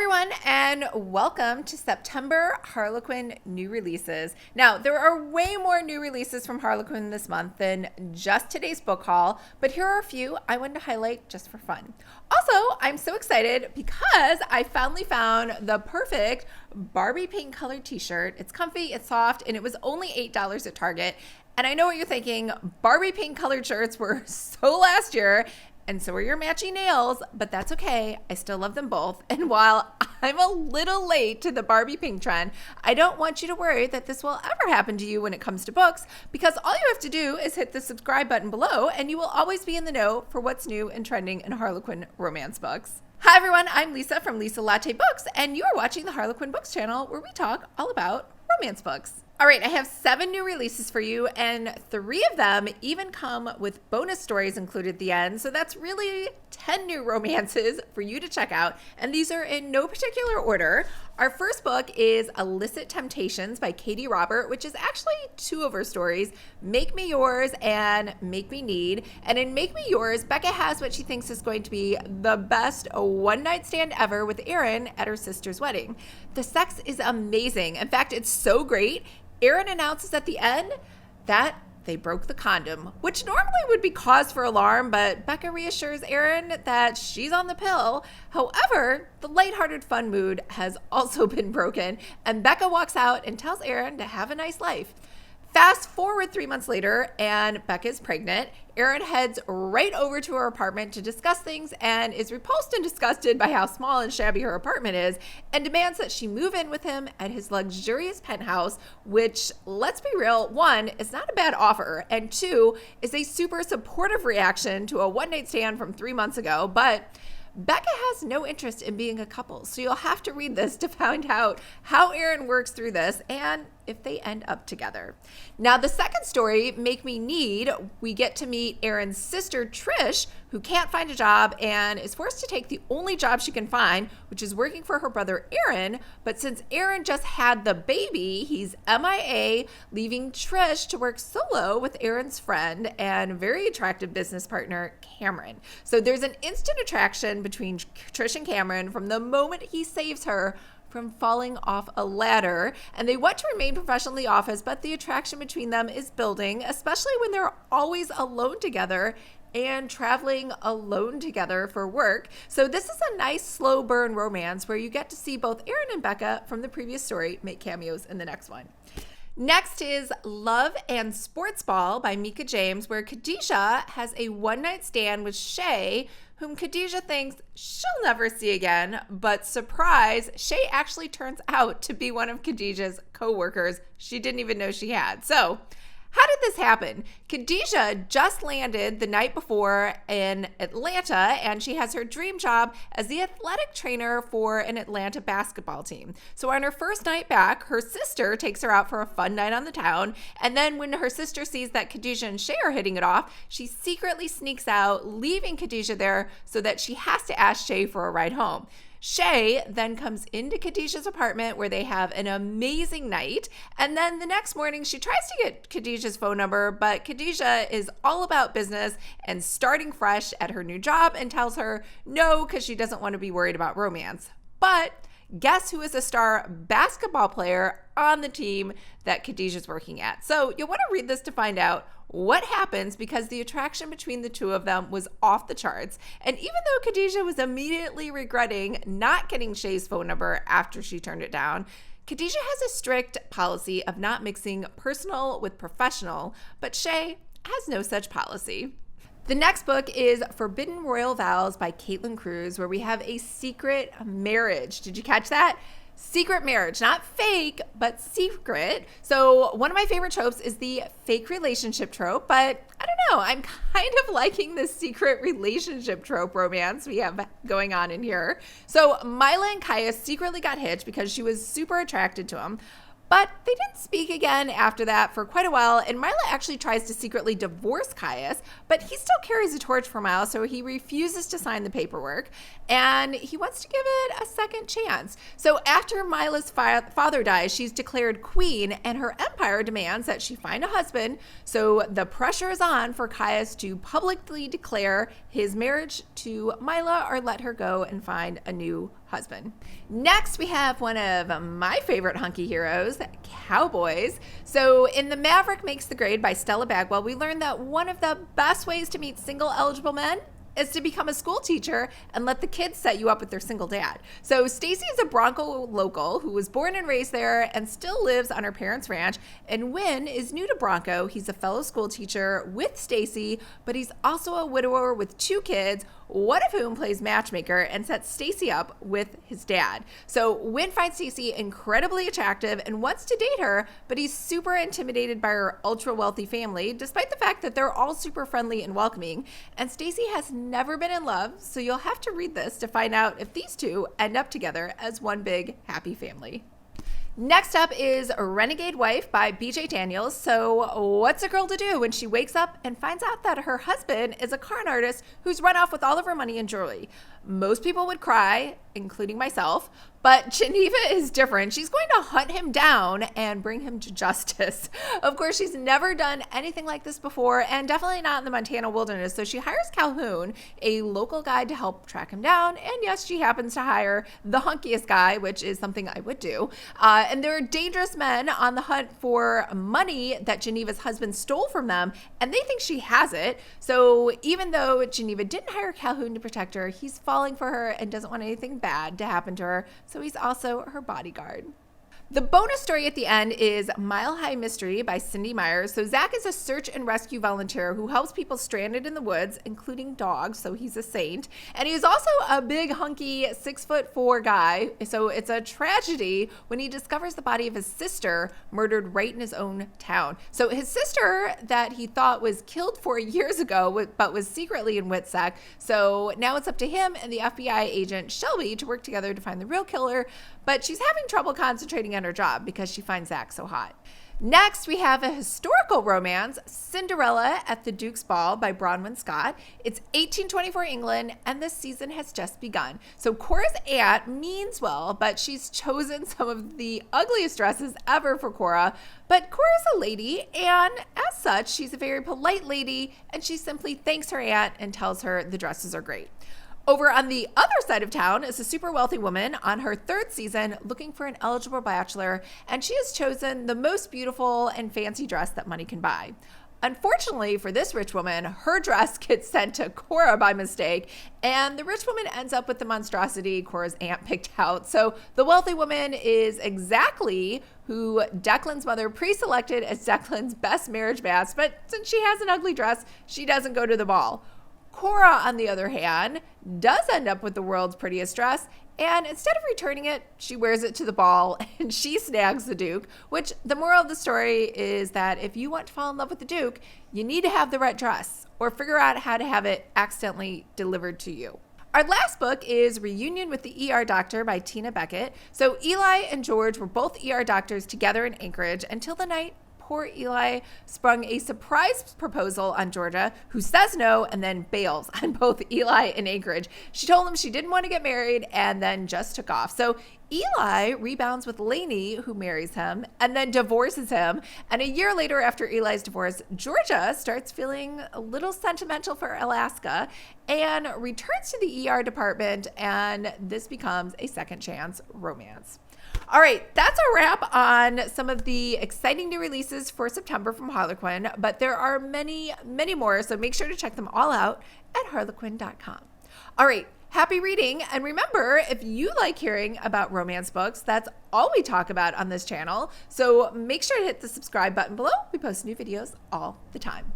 everyone, and welcome to September Harlequin new releases. Now, there are way more new releases from Harlequin this month than just today's book haul, but here are a few I wanted to highlight just for fun. Also, I'm so excited because I finally found the perfect Barbie pink colored t-shirt. It's comfy, it's soft, and it was only $8 at Target. And I know what you're thinking, Barbie pink colored shirts were so last year, and so are your matching nails, but that's okay. I still love them both. And while I'm a little late to the Barbie pink trend, I don't want you to worry that this will ever happen to you when it comes to books, because all you have to do is hit the subscribe button below and you will always be in the know for what's new and trending in Harlequin romance books. Hi everyone, I'm Lisa from Lisa Latte Books, and you are watching the Harlequin Books channel, where we talk all about romance books. All right, I have 7 new releases for you, and 3 of them even come with bonus stories included at the end. So that's really 10 new romances for you to check out, and these are in no particular order. Our first book is Illicit Temptations by Katee Robert, which is actually 2 of her stories, Make Me Yours and Make Me Need. And in Make Me Yours, Becca has what she thinks is going to be the best one-night stand ever with Aaron at her sister's wedding. The sex is amazing. In fact, it's so great, Aaron announces at the end that they broke the condom, which normally would be cause for alarm, but Becca reassures Aaron that she's on the pill. However, the lighthearted fun mood has also been broken, and Becca walks out and tells Aaron to have a nice life. Fast forward 3 months later, and Becca's pregnant. Aaron heads right over to her apartment to discuss things and is repulsed and disgusted by how small and shabby her apartment is, and demands that she move in with him at his luxurious penthouse, which, let's be real, 1, is not a bad offer, and 2, is a super supportive reaction to a one-night stand from 3 months ago. But Becca has no interest in being a couple, so you'll have to read this to find out how Aaron works through this and if they end up together. Now, the second story, Make Me Need, we get to meet Aaron's sister, Trish, who can't find a job and is forced to take the only job she can find, which is working for her brother, Aaron. But since Aaron just had the baby, he's MIA, leaving Trish to work solo with Aaron's friend and very attractive business partner, Cameron. So there's an instant attraction between Trish and Cameron from the moment he saves her from falling off a ladder, and they want to remain professional in the office, but the attraction between them is building, especially when they're always alone together and traveling alone together for work. So this is a nice slow burn romance where you get to see both Aaron and Becca from the previous story make cameos in the next one. Next is Love and Sports Ball by Mika James, where Khadijah has a one-night stand with Shay, whom Khadijah thinks she'll never see again. But surprise, Shay actually turns out to be one of Khadijah's co-workers she didn't even know she had. So how did this happen? Khadijah just landed the night before in Atlanta, and she has her dream job as the athletic trainer for an Atlanta basketball team. So on her first night back, her sister takes her out for a fun night on the town, and then when her sister sees that Khadijah and Shay are hitting it off, she secretly sneaks out, leaving Khadijah there so that she has to ask Shay for a ride home. Shay then comes into Khadijah's apartment where they have an amazing night. And then the next morning, she tries to get Khadijah's phone number, but Khadijah is all about business and starting fresh at her new job and tells her no, because she doesn't want to be worried about romance. But guess who is a star basketball player on the team that Khadijah's working at? So you'll want to read this to find out what happens, because the attraction between the two of them was off the charts. And even though Khadijah was immediately regretting not getting Shay's phone number after she turned it down, Khadijah has a strict policy of not mixing personal with professional, but Shay has no such policy. The next book is Forbidden Royal Vows by Caitlin Cruz, where we have a secret marriage. Did you catch that? Secret marriage, not fake, but secret. So one of my favorite tropes is the fake relationship trope, but I don't know, I'm kind of liking this secret relationship trope romance we have going on in here. So Mila and Kaya secretly got hitched because she was super attracted to him. But they didn't speak again after that for quite a while, and Mila actually tries to secretly divorce Caius, but he still carries a torch for Mila, so he refuses to sign the paperwork, and he wants to give it a second chance. So after Mila's father dies, she's declared queen, and her empire demands that she find a husband, so the pressure is on for Caius to publicly declare his marriage to Mila or let her go and find a new husband. Next, we have one of my favorite hunky heroes, cowboys. So in The Maverick Makes the Grade by Stella Bagwell, we learned that one of the best ways to meet single eligible men is to become a school teacher and let the kids set you up with their single dad. So Stacy is a Bronco local who was born and raised there and still lives on her parents' ranch. And Wynn is new to Bronco. He's a fellow school teacher with Stacy, but he's also a widower with 2 kids, one of whom plays matchmaker and sets Stacy up with his dad. So Wynn finds Stacy incredibly attractive and wants to date her, but he's super intimidated by her ultra wealthy family, despite the fact that they're all super friendly and welcoming. And Stacy has never been in love, so you'll have to read this to find out if these two end up together as one big happy family. Next up is Renegade Wife by BJ Daniels. So what's a girl to do when she wakes up and finds out that her husband is a con artist who's run off with all of her money and jewelry? Most people would cry, including myself, but Geneva is different. She's going to hunt him down and bring him to justice. Of course, she's never done anything like this before, and definitely not in the Montana wilderness. So she hires Calhoun, a local guide, to help track him down. And yes, she happens to hire the hunkiest guy, which is something I would do. And there are dangerous men on the hunt for money that Geneva's husband stole from them, and they think she has it. So even though Geneva didn't hire Calhoun to protect her, he's falling for her and doesn't want anything bad to happen to her. So he's also her bodyguard. The bonus story at the end is Mile High Mystery by Cindy Myers. So Zach is a search and rescue volunteer who helps people stranded in the woods, including dogs, so he's a saint. And he's also a big, hunky, 6'4" guy. So it's a tragedy when he discovers the body of his sister murdered right in his own town. So his sister that he thought was killed 4 years ago, but was secretly in Witsec. So now it's up to him and the FBI agent Shelby to work together to find the real killer. But she's having trouble concentrating on her job because she finds Zach so hot. Next, we have a historical romance, Cinderella at the Duke's Ball by Bronwyn Scott. It's 1824 England, and this season has just begun. So Cora's aunt means well, but she's chosen some of the ugliest dresses ever for Cora. But Cora's a lady, and as such, she's a very polite lady, and she simply thanks her aunt and tells her the dresses are great. Over on the other side of town is a super wealthy woman on her 3rd season looking for an eligible bachelor, and she has chosen the most beautiful and fancy dress that money can buy. Unfortunately for this rich woman, her dress gets sent to Cora by mistake, and the rich woman ends up with the monstrosity Cora's aunt picked out. So the wealthy woman is exactly who Declan's mother pre-selected as Declan's best marriage match, but since she has an ugly dress, she doesn't go to the ball. Cora, on the other hand, does end up with the world's prettiest dress, and instead of returning it, she wears it to the ball and she snags the Duke, which the moral of the story is that if you want to fall in love with the Duke, you need to have the right dress or figure out how to have it accidentally delivered to you. Our last book is Reunion with the ER Doctor by Tina Beckett. So Eli and George were both ER doctors together in Anchorage until the night poor Eli sprung a surprise proposal on Georgia, who says no and then bails on both Eli and Anchorage. She told him she didn't want to get married and then just took off. So Eli rebounds with Lainey, who marries him and then divorces him. And a year later, after Eli's divorce, Georgia starts feeling a little sentimental for Alaska and returns to the ER department, and this becomes a second chance romance. All right, that's a wrap on some of the exciting new releases for September from Harlequin, but there are many, many more, so make sure to check them all out at harlequin.com. All right, happy reading, and remember, if you like hearing about romance books, that's all we talk about on this channel, so make sure to hit the subscribe button below. We post new videos all the time.